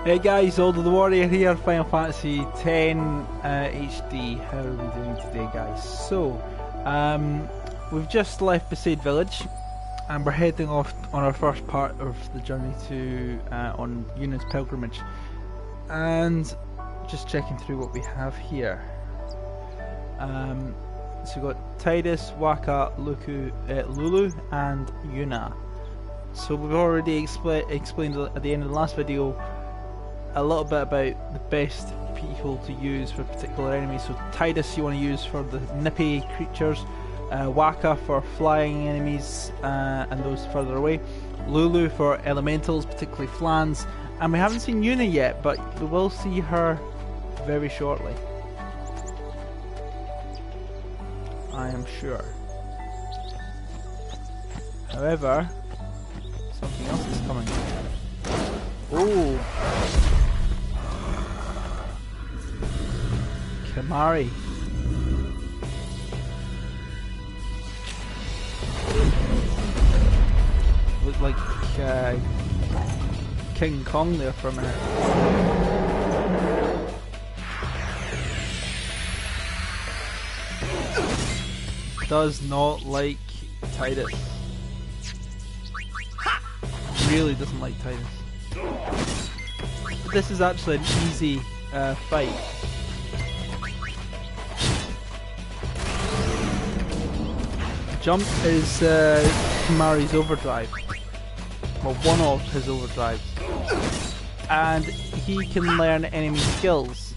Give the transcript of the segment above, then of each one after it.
Hey guys, AldoTheWarrior here, Final Fantasy X HD. How are we doing today, guys? So, we've just left Besaid Village, and we're heading off on our first part of the journey to on Yuna's pilgrimage. And just checking through what we have here. So we've got Titus, Waka, Lulu, and Yuna. So we've already explained at the end of the last video a little bit about the best people to use for particular enemies. So Titus you want to use for the nippy creatures, Waka for flying enemies and those further away, Lulu for elementals, particularly flans, and we haven't seen Yuna yet, but we will see her very shortly, I am sure. However, something else is coming. Oh! Kimahri. Looked like King Kong there for a minute. Does not like Titus. Really doesn't like Titus. This is actually an easy fight. Jump is Kimahri's overdrive, well, one of his overdrives, and he can learn enemy skills.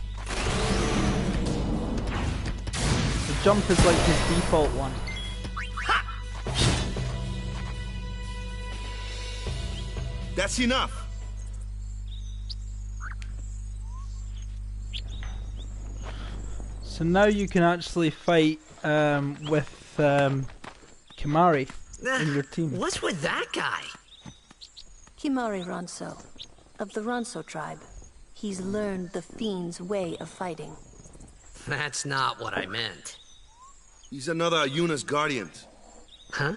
The jump is like his default one. That's enough. So now you can actually fight with Kimahri in your team. What's with that guy? Kimahri Ronso, of the Ronso tribe. He's learned the Fiend's way of fighting. That's not what I meant. He's another Yuna's guardian. Huh?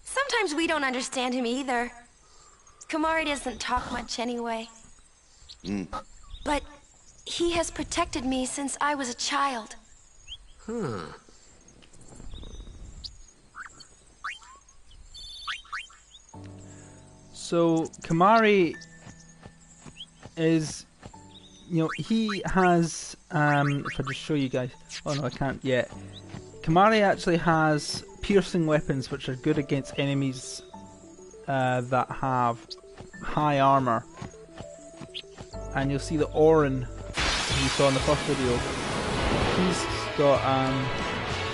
Sometimes we don't understand him either. Kimahri doesn't talk much anyway. But he has protected me since I was a child. So Kimahri is, you know, he has, if I just show you guys, oh no I can't yet. Kimahri actually has piercing weapons which are good against enemies that have high armor. And you'll see the Orin you saw in the first video, he's got,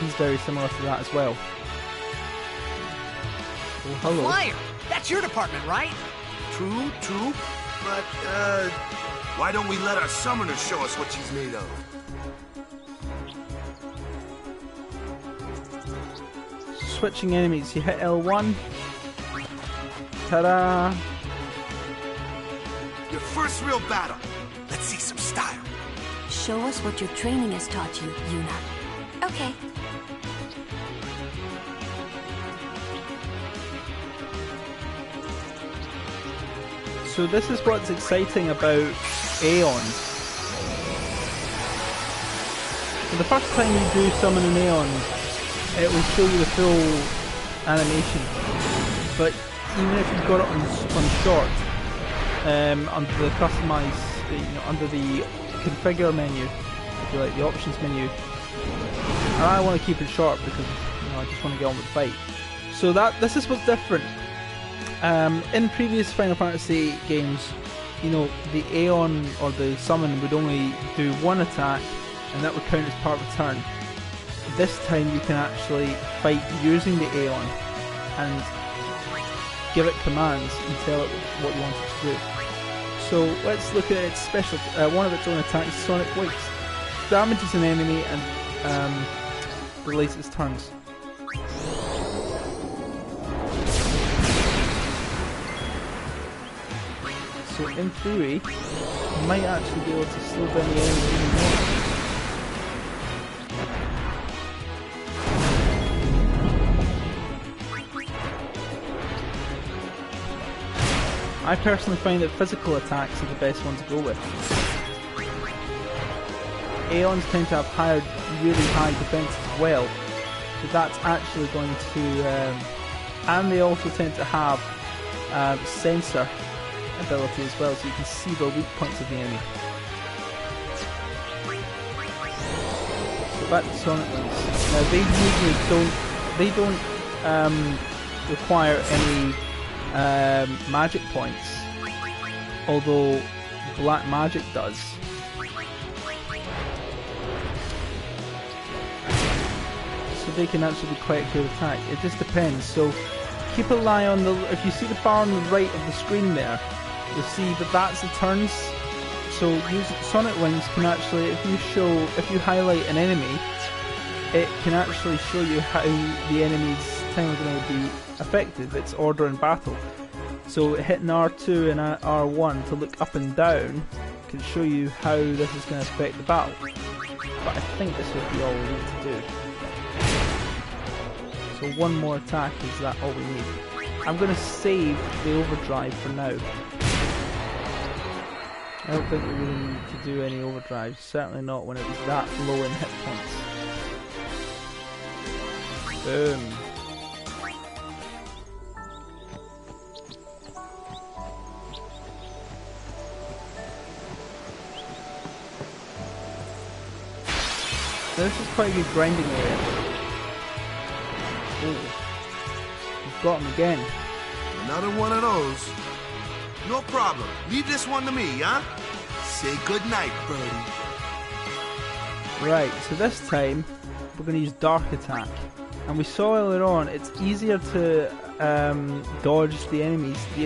he's very similar to that as well. Oh, hello. Flyer! That's your department, right? True, but why don't we let our summoner show us what she's made of? Switching enemies, you hit L1. Ta-da! Your first real battle. Let's see some style. Show us what your training has taught you, Yuna. Okay. So this is what's exciting about Aeon. So the first time you do summon an Aeon, it will show you the full animation. But even if you've got it on short, under the customize, you know, under the configure menu, if you like, the options menu, and I want to keep it short because, you know, I just want to get on with the fight. So this is what's different. In previous Final Fantasy games, you know, the Aeon or the summon would only do one attack and that would count as part of a turn. This time you can actually fight using the Aeon and give it commands and tell it what you want it to do. So let's look at its special, one of its own attacks, Sonic Wings. Damages an enemy and delays its turns. So in theory, you might actually be able to slow down the enemies even more. I personally find that physical attacks are the best one to go with. Aeons tend to have really high defense as well, so that's actually going to, and they also tend to have sensor ability as well, so you can see the weak points of the enemy. So back to Sonic Wings. Now they usually don't require any magic points, although black magic does. So they can actually be quite a good attack. It just depends. So keep an eye on the. If you see the bar on the right of the screen there, you'll see that that's the turns. So Sonic Wings can actually, if you highlight an enemy, it can actually show you how the enemy's time are going to be affected, its order in battle. So hitting R2 and R1 to look up and down can show you how this is going to affect the battle. But I think this would be all we need to do. So one more attack, is that all we need? I'm going to save the overdrive for now. I don't think we really need to do any overdrive, certainly not when it was that low in hit points. Boom. Now this is quite a good grinding area. Oh, we've got him again. Another one of those. No problem. Leave this one to me, huh? Say goodnight, birdie. Right, so this time we're going to use Dark Attack. And we saw earlier on, it's easier to dodge the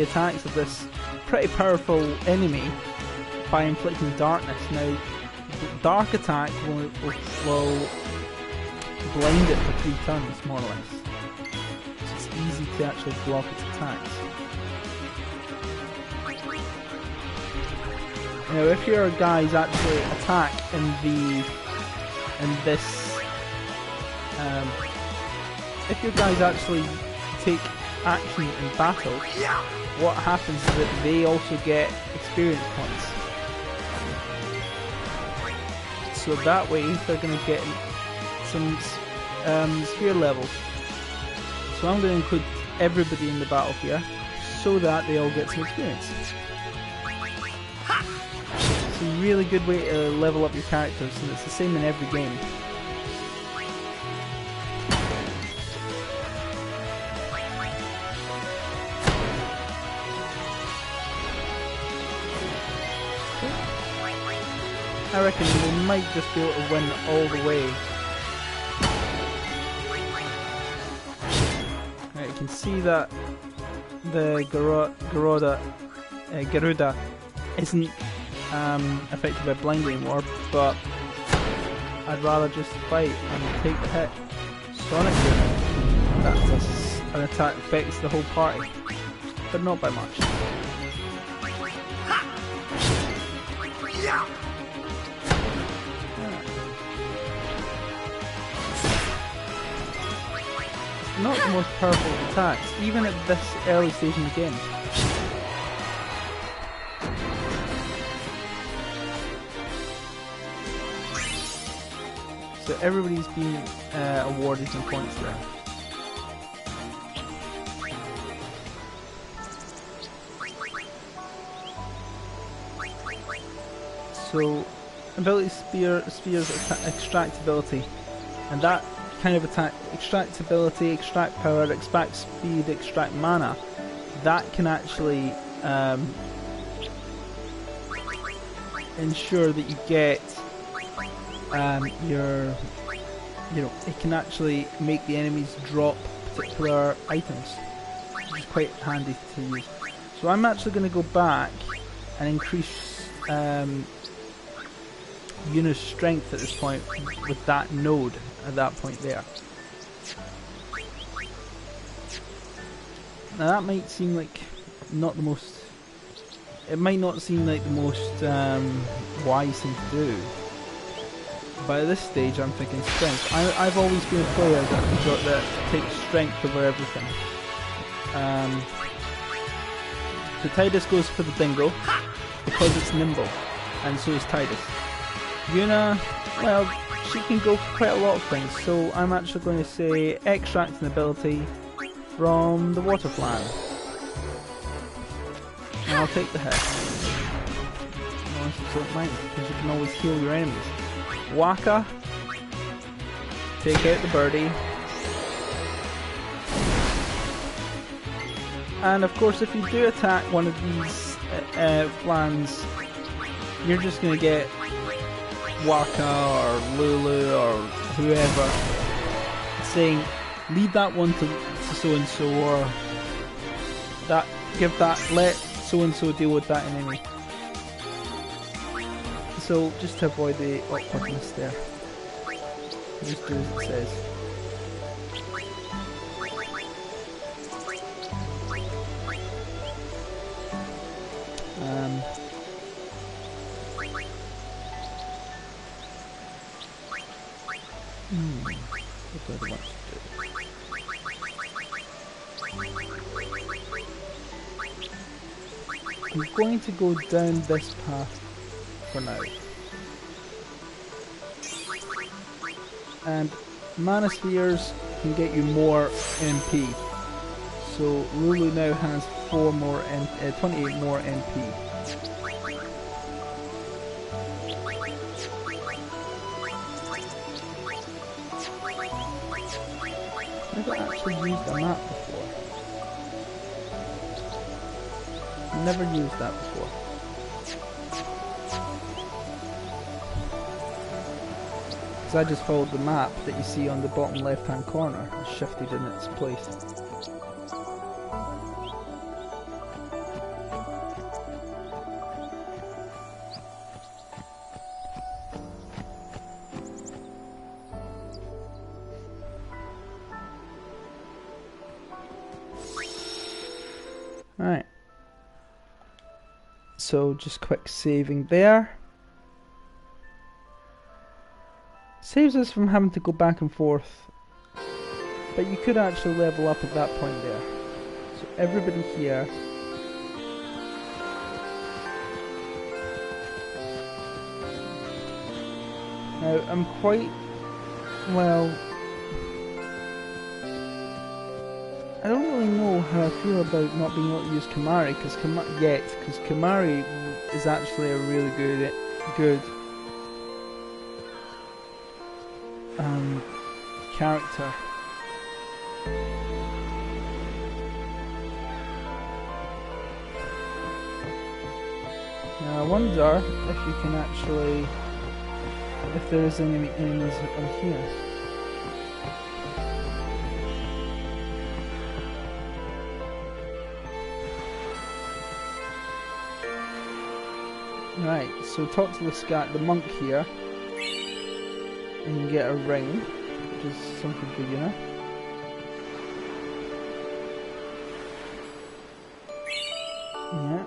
attacks of this pretty powerful enemy by inflicting darkness. Now, Dark Attack will blind it for 3 turns, more or less. So it's easy to actually block its attacks. Now, if your guys actually attack if your guys actually take action in battle, what happens is that they also get experience points. So that way they're going to get some sphere levels. So I'm going to include everybody in the battle here so that they all get some experience. It's a really good way to level up your characters, and it's the same in every game. I reckon we might just be able to win all the way. Right, you can see that the Garuda isn't affected by blind anymore, but I'd rather just fight and take the hit. Sonic Boom. That's an attack that affects the whole party, but not by much. Not the most powerful of attacks, even at this early stage in the game. So everybody's been awarded some points there. So, ability Spira's extract ability, and that kind of attack, extract ability, extract power, extract speed, extract mana, that can actually ensure that you get it can actually make the enemies drop particular items, which is quite handy to use. So I'm actually going to go back and increase Yuna's strength at this point with that node at that point there. Now that might seem like not the most, it might not seem like the most wise thing to do, but at this stage I'm thinking strength. I've always been a player that takes strength over everything. So Tidus goes for the dingo because it's nimble, and so is Tidus. Yuna, well, she can go for quite a lot of things, so I'm actually going to say extract an ability from the water plan. And I'll take the hit. Unless you don't mind, because you can always heal your enemies. Waka, take out the birdie. And of course, if you do attack one of these flans, you're just going to get Waka or Lulu or whoever saying, leave that one to so and so, or that let so and so deal with that enemy. So just to avoid the awkwardness there, just do as it says. What do I want to do? I'm going to go down this path for now. And Mana Spheres can get you more MP. So Lulu now has 28 more MP. I've never actually used a map before. Never used that before. Because I just followed the map that you see on the bottom left hand corner and shifted in its place. Alright. So just quick saving there. Saves us from having to go back and forth. But you could actually level up at that point there. So everybody here. Now I'm quite well. I don't really know how I feel about not being able to use Kimahri because Kimahri is actually a really good character. Now I wonder if you can actually, if there is any enemies on here. Right, so talk to the monk here, and you get a ring, which is something good, you know. Yeah.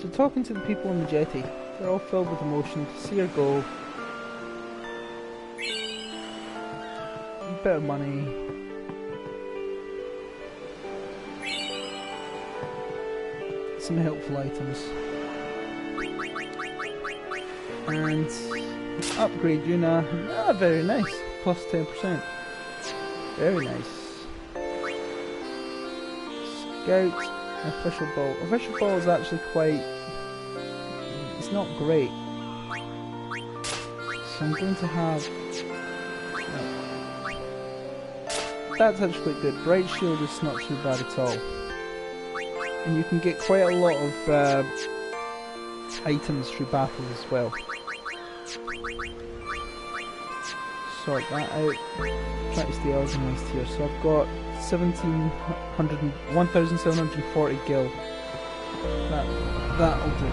So talking to the people on the jetty, they're all filled with emotion to see her go. A bit of money. Some helpful items. And upgrade Yuna. Ah, very nice. Plus 10%. Very nice. Scout. Official ball. Official ball is actually quite... It's not great. So I'm going to have... No. That's actually quite good. Bright Shield is not too bad at all. And you can get quite a lot of items through battles as well. Sort that out. Try to stay organised here. So I've got 1,740 gil. That'll do.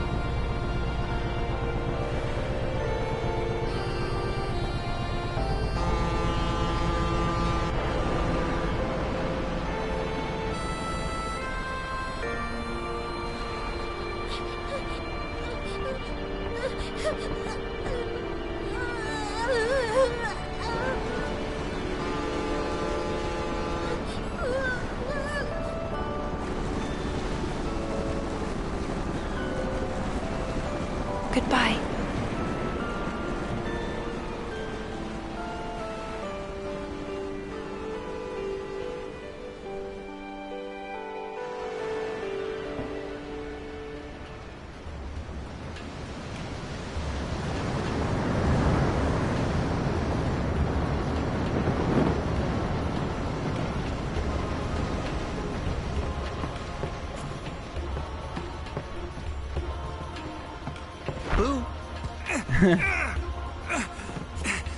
Goodbye.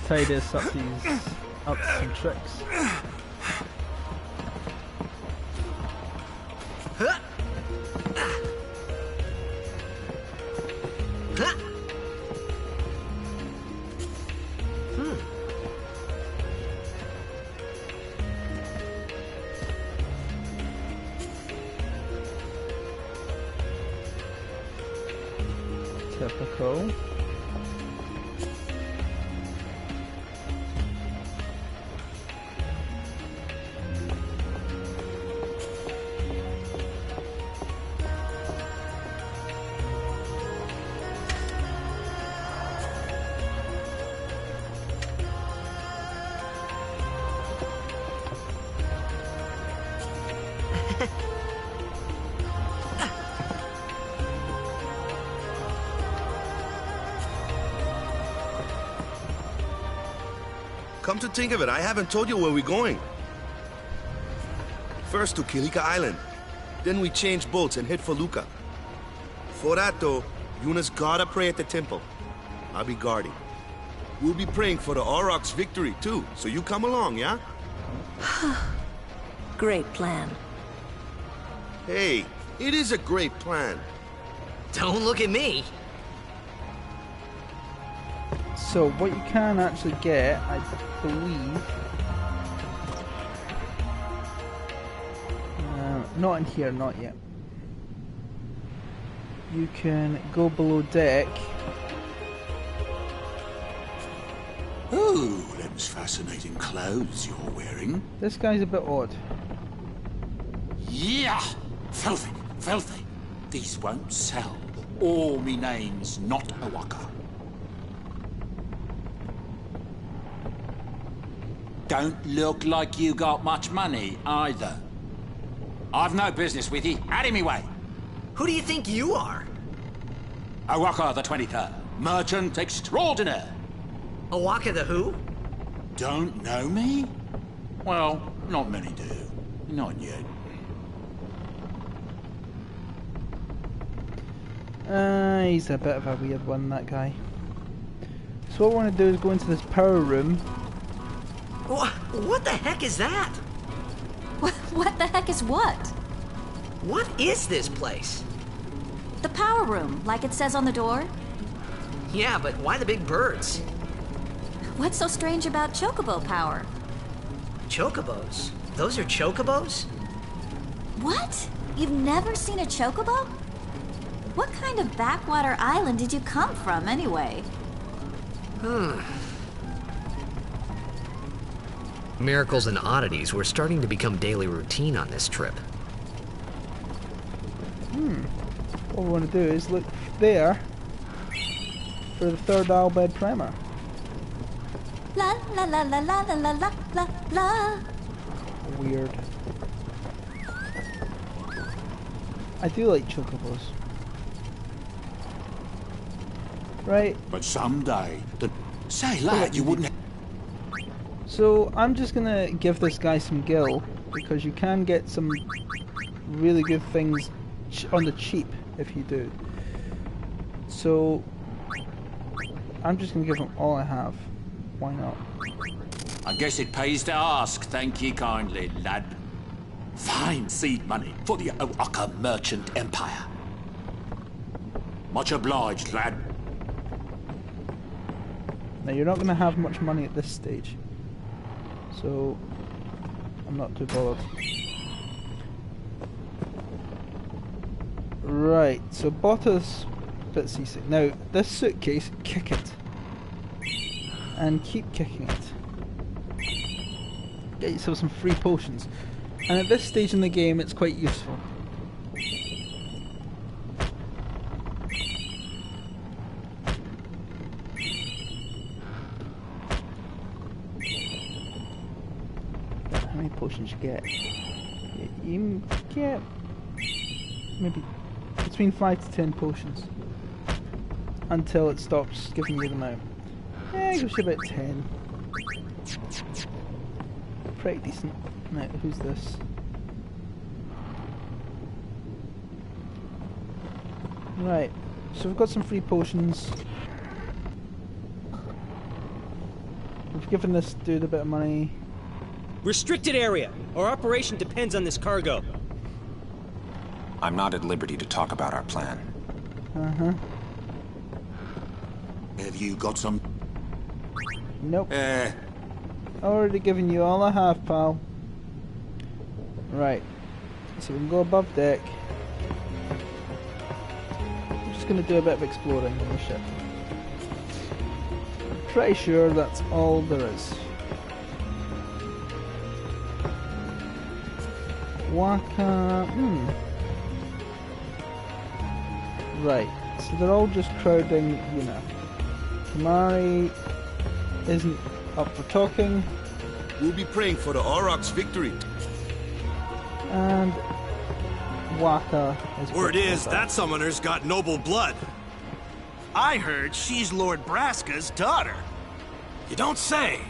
Tied us up to some tricks. Typical. Come to think of it, I haven't told you where we're going. First to Kilika Island. Then we change boats and head for Luca. For that though, Yuna's gotta pray at the temple. I'll be guarding. We'll be praying for the Aurochs' victory too, so you come along, yeah? Great plan. Hey, it is a great plan. Don't look at me. So what you can actually get, I believe, not in here, not yet. You can go below deck. Oh, them's fascinating clothes you're wearing. This guy's a bit odd. Yeah! Filthy, filthy. These won't sell. Or me name's not a waka. Don't look like you got much money, either. I've no business with you. Out of me way. Who do you think you are? Awaka the 23rd. Merchant extraordinaire. Awaka the who? Don't know me? Well, not many do. Not yet. He's a bit of a weird one, that guy. So what I want to do is go into this power room. What the heck is that? What the heck is what? What is this place? The power room, like it says on the door? Yeah, but why the big birds? What's so strange about chocobo power? Chocobos? Those are chocobos? What? You've never seen a chocobo? What kind of backwater island did you come from, anyway? Miracles and oddities were starting to become daily routine on this trip. What we want to do is look there for the third Albed primer. La la la la la la la la la la. Weird. I do like chocobos. Right. But someday, say, lad, you wouldn't. So I'm just gonna give this guy some gil because you can get some really good things on the cheap if you do. So I'm just gonna give him all I have. Why not? I guess it pays to ask. Thank ye kindly, lad. Fine seed money for the Oaka merchant empire. Much obliged, lad. Now you're not gonna have much money at this stage, so I'm not too bothered. Right, so Botta's a bit seasick. Now, this suitcase, kick it. And keep kicking it. Get yourself some free potions. And at this stage in the game, it's quite useful. potions you get. You get maybe between 5 to 10 potions until it stops giving you them out. Yeah, it gives you about 10. Pretty decent. Right, who's this? Right, so we've got some free potions. We've given this dude a bit of money. Restricted area. Our operation depends on this cargo. I'm not at liberty to talk about our plan. Uh-huh. Have you got some? Nope. Already given you all I have, pal. Right. So we can go above deck. I'm just going to do a bit of exploring on the ship. I'm pretty sure that's all there is. Waka... Right. So they're all just crowding, you know. Kimari isn't up for talking. We'll be praying for the Aurochs' victory. And Waka is... Word is, that summoner's got noble blood. I heard she's Lord Braska's daughter. You don't say.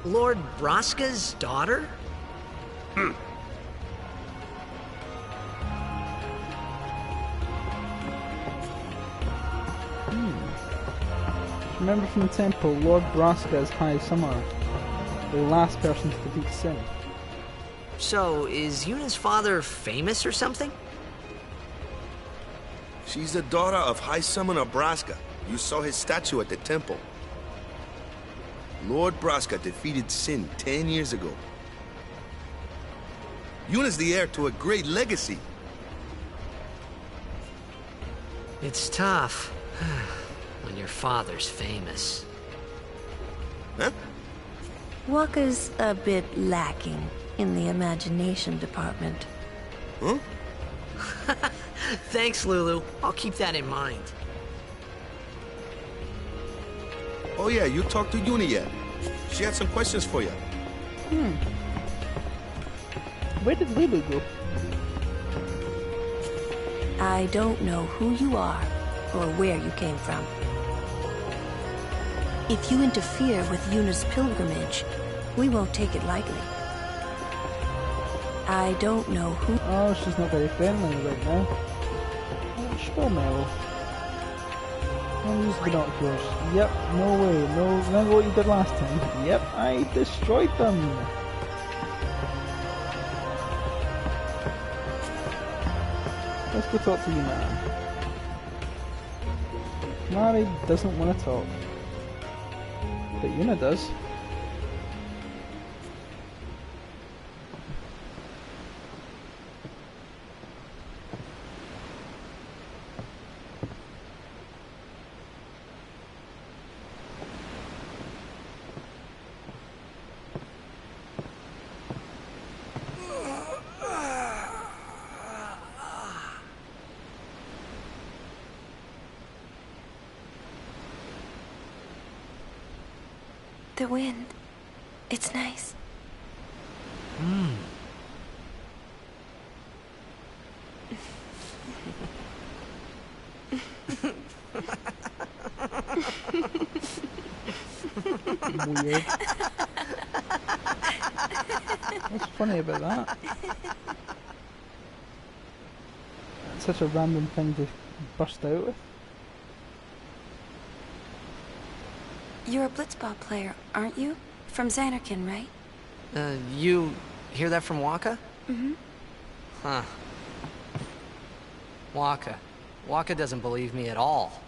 Lord Braska's daughter? Remember from the temple, Lord Braska is High Summoner, the last person to defeat Sin. So, is Yuna's father famous or something? She's the daughter of High Summoner Braska. You saw his statue at the temple. Lord Braska defeated Sin 10 years ago. Yuna's the heir to a great legacy. It's tough when your father's famous. Huh? Waka's a bit lacking in the imagination department. Huh? Thanks, Lulu. I'll keep that in mind. Oh yeah, you talked to Yuna yet? She had some questions for you. Where did Lulu go? I don't know who you are or where you came from. If you interfere with Yuna's pilgrimage, we won't take it lightly. I don't know who... Oh, she's not very friendly right now. Oh, sure, Mellow. I'll use binoculars. Yep, no way. No, remember what you did last time? Yep, I destroyed them. Let's go talk to Yuna. Mari doesn't want to talk. But Yuna does. The wind. It's nice. Weird. What's funny about that? It's such a random thing to burst out with. You're a blitzball player, aren't you? From Xanarkin, right? You hear that from Waka? Mm-hmm. Huh. Waka. Waka doesn't believe me at all.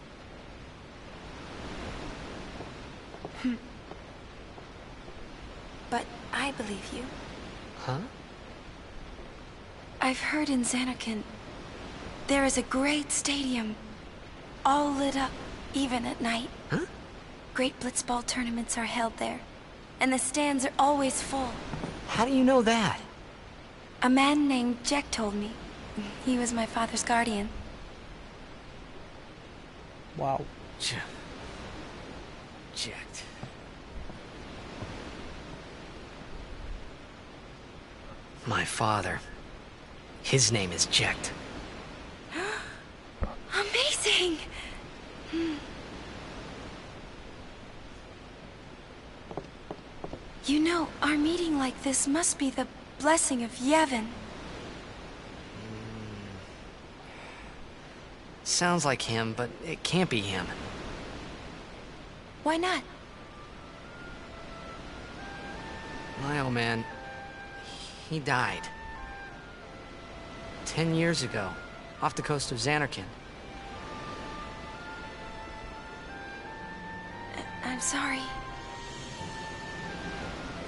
But I believe you. Huh? I've heard in Xanarkin, there is a great stadium, all lit up, even at night. Huh? Great blitzball tournaments are held there, and the stands are always full. How do you know that? A man named Jack told me. He was my father's guardian. Wow. Checked. My father. His name is Jecht. Amazing! You know, our meeting like this must be the blessing of Yevon. Sounds like him, but it can't be him. Why not? My old man, he died. 10 years ago, off the coast of Xanarkand. I'm sorry.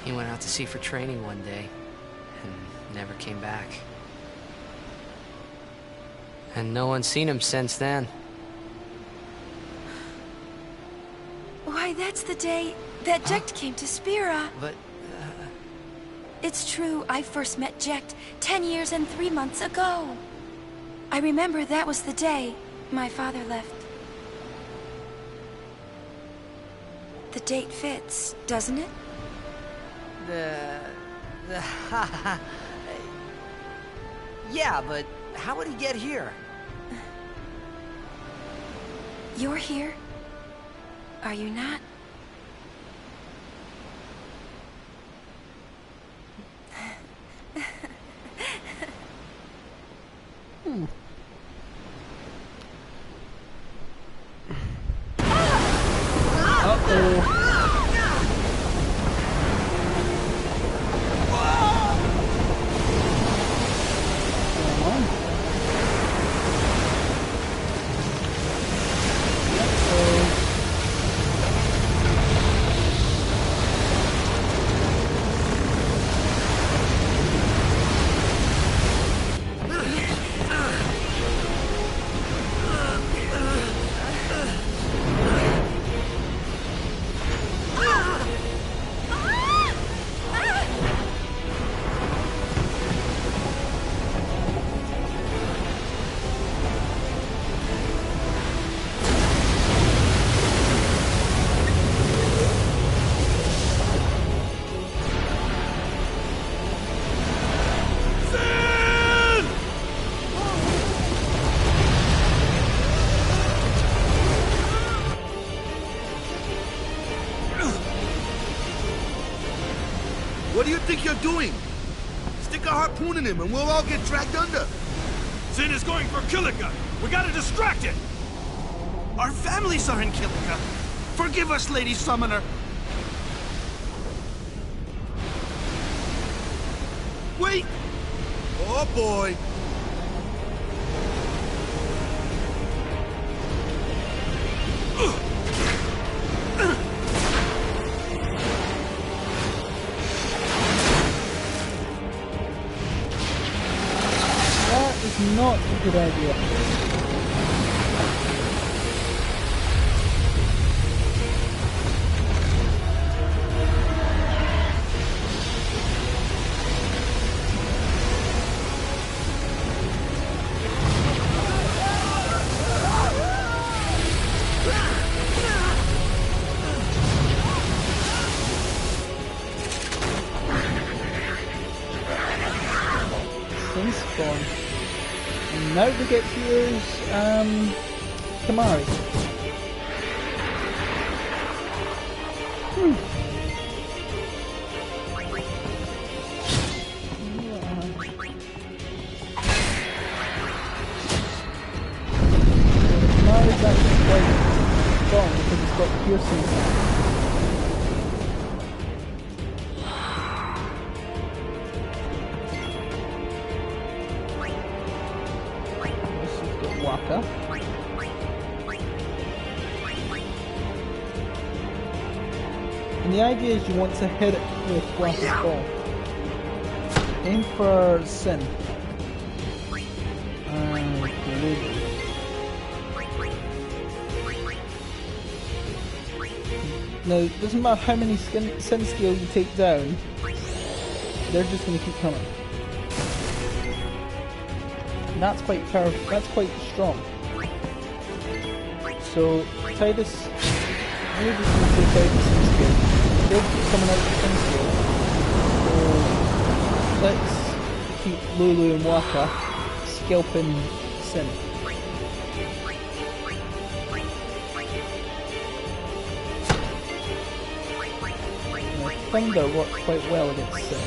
He went out to sea for training one day, and never came back. And no one's seen him since then. Why, that's the day that Jecht came to Spira. But, It's true, I first met Jecht 10 years and 3 months ago. I remember that was the day my father left. The date fits, doesn't it? Yeah, but how would he get here? You're here? Are you not? Uh-oh. What do you think you're doing? Stick a harpoon in him and we'll all get dragged under. Sin is going for Kilika. We gotta distract it. Our families are in Kilika. Forgive us, Lady Summoner. Wait! Oh boy! Not a good idea. Since spawn. Now we get to use Kamari. Kamari's actually quite strong because it's got piercing. Waka. And the idea is you want to hit it with Waka's ball. Aim for Sin. Now, it doesn't matter how many Sin scale you take down, they're just going to keep coming. That's quite powerful. That's quite strong. So tie this. Maybe just going to take out the Sin scale. They'll keep coming out the Sin scale. So let's keep Lulu and Waka scalping Sin. Thunder worked quite well against Sin.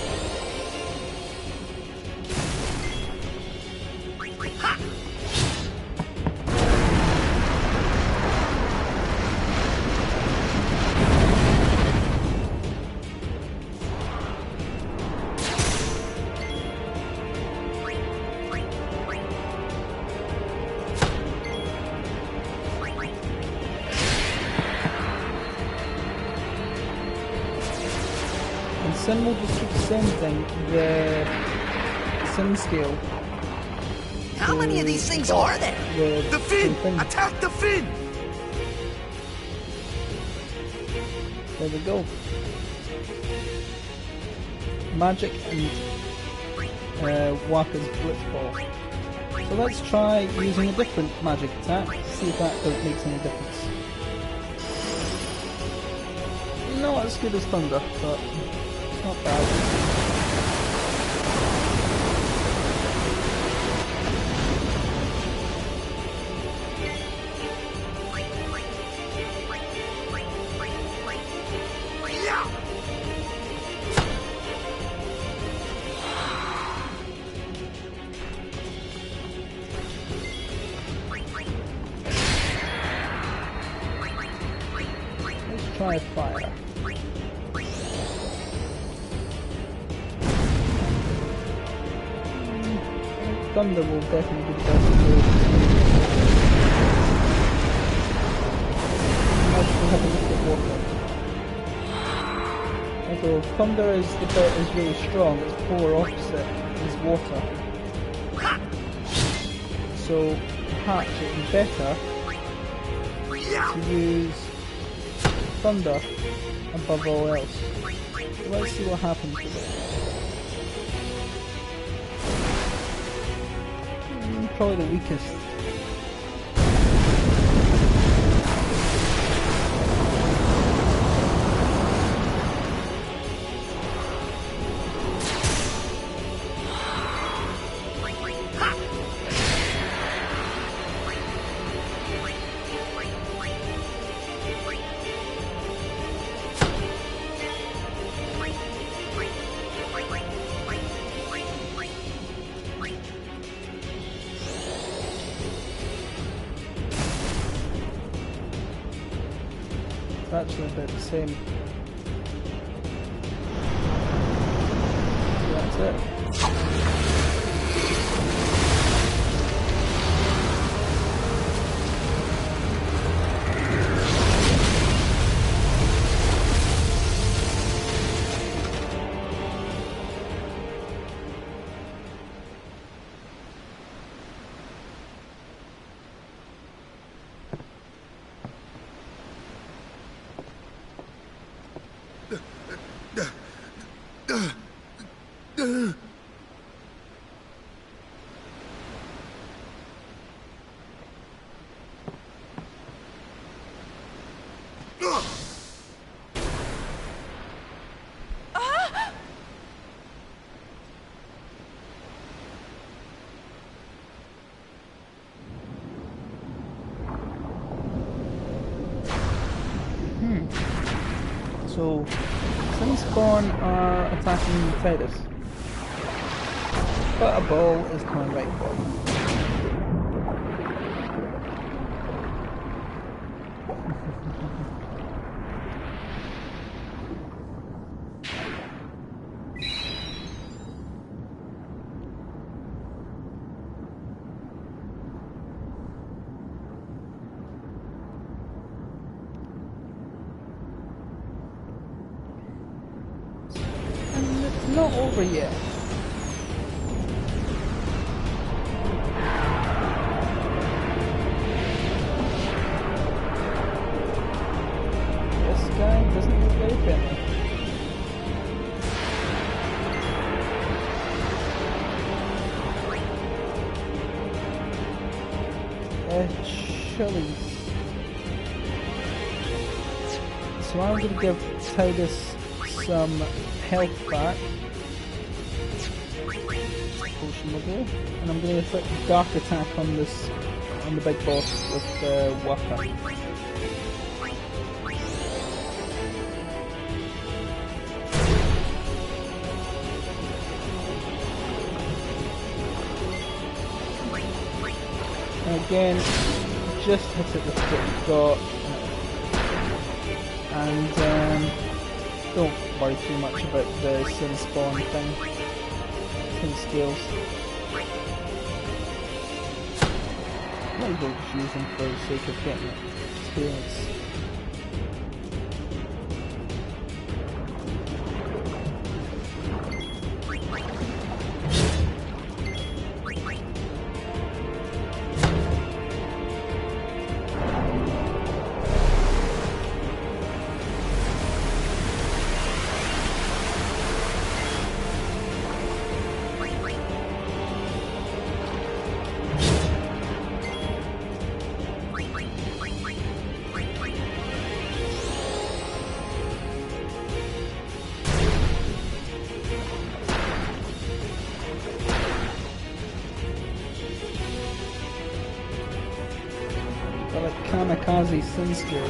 Sin will just keep sending the Sin scale. How many of these things are there? The fin! Attack the fin! There we go. Magic and Waka's Blitzball. So let's try using a different magic attack, see if that makes any difference. Not as good as Thunder, but not bad. Let's try fire. Thunder will definitely be the best to do. Let's have a look at water. Although Thunder is really strong, its polar opposite is water. So perhaps it would be better to use Thunder above all else. So let's see what happens with it. Probably the weakest. Actually about the same. So that's it. So, Sin's Spawn are attacking Titus, but a ball is coming right for them. Not over yet. This guy doesn't look very friendly. Chilies. So I'm going to give Titus some health back. potion will do. And I'm going to inflict a dark attack on this, on the big boss with Waka. And again, just hit it with what you've got. And don't worry too much about the sin spawn thing. Sin scales. Might as well just use them for the sake of getting experience. Kamikaze Sin Skill.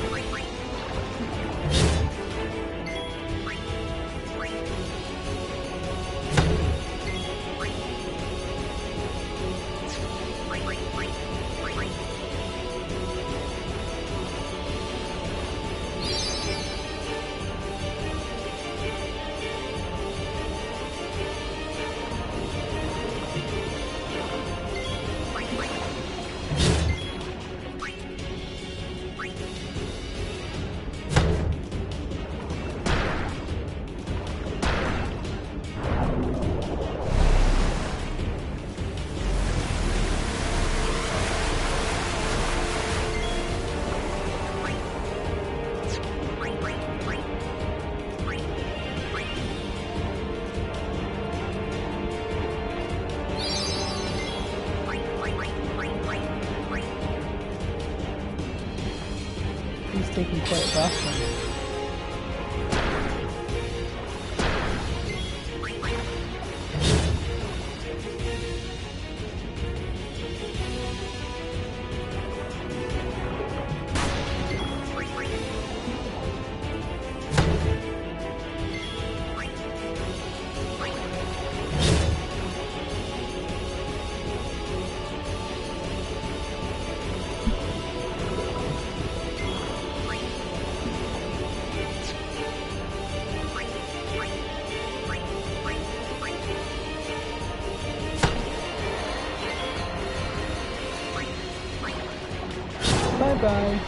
He's taking quite a bath one. Bye-bye.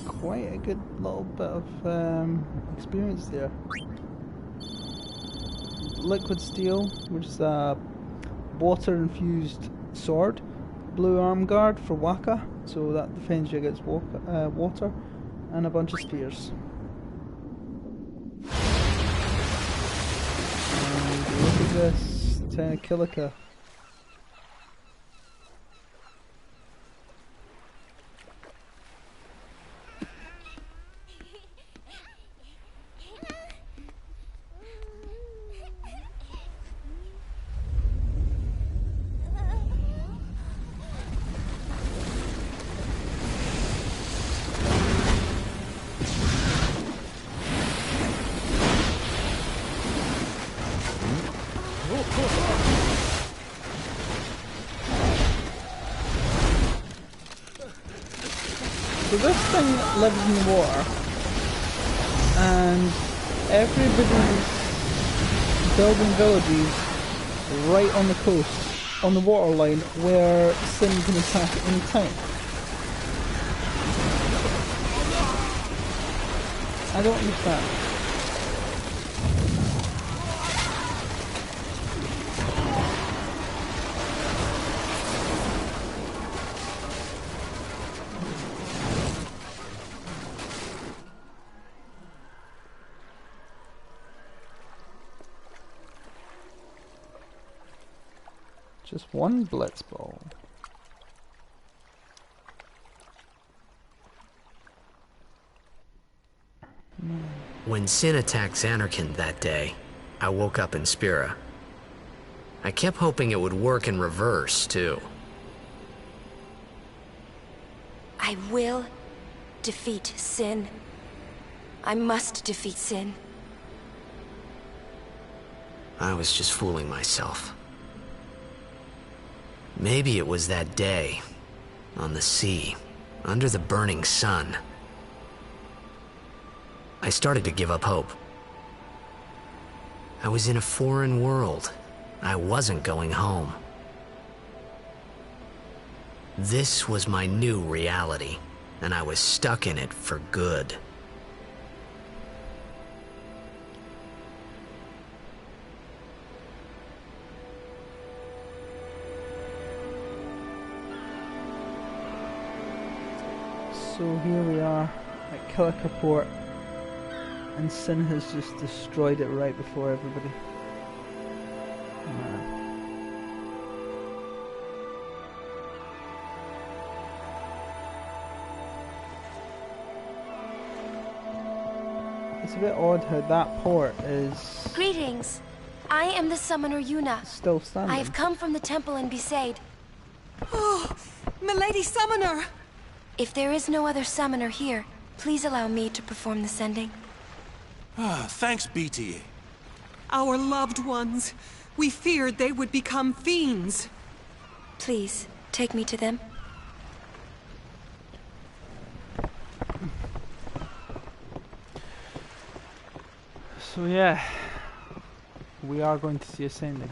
Quite a good little bit of experience there. Liquid Steel, which is a water-infused sword. Blue arm guard for Waka, so that defends you against water, and a bunch of spears. And look at this, Kilika. So this thing lives in the water, and everybody's building villages right on the coast, on the waterline, where Sin can attack at any time. I don't understand. Just one blitz ball. When Sin attacked Xanarkand that day, I woke up in Spira. I kept hoping it would work in reverse, too. I will defeat Sin. I must defeat Sin. I was just fooling myself. Maybe it was that day, on the sea, under the burning sun. I started to give up hope. I was in a foreign world. I wasn't going home. This was my new reality, and I was stuck in it for good. So here we are at Kilika Port, and Sin has just destroyed it right before everybody. Man. It's a bit odd how that port is... Greetings. I am the summoner Yuna. Still standing. I have come from the temple in Besaid. Oh, milady summoner! If there is no other summoner here, please allow me to perform the sending. Thanks, BT. Our loved ones. We feared they would become fiends. Please, take me to them. So yeah, we are going to see a sending.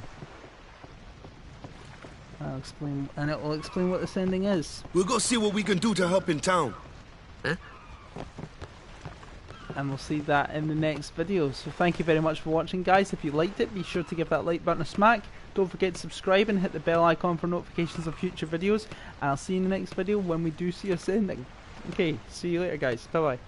I'll explain, and it will explain what the sending is. We'll go see what we can do to help in town. Huh? And we'll see that in the next video. So thank you very much for watching, guys. If you liked it, be sure to give that like button a smack. Don't forget to subscribe and hit the bell icon for notifications of future videos. And I'll see you in the next video when we do see a sending. Okay, see you later, guys. Bye bye.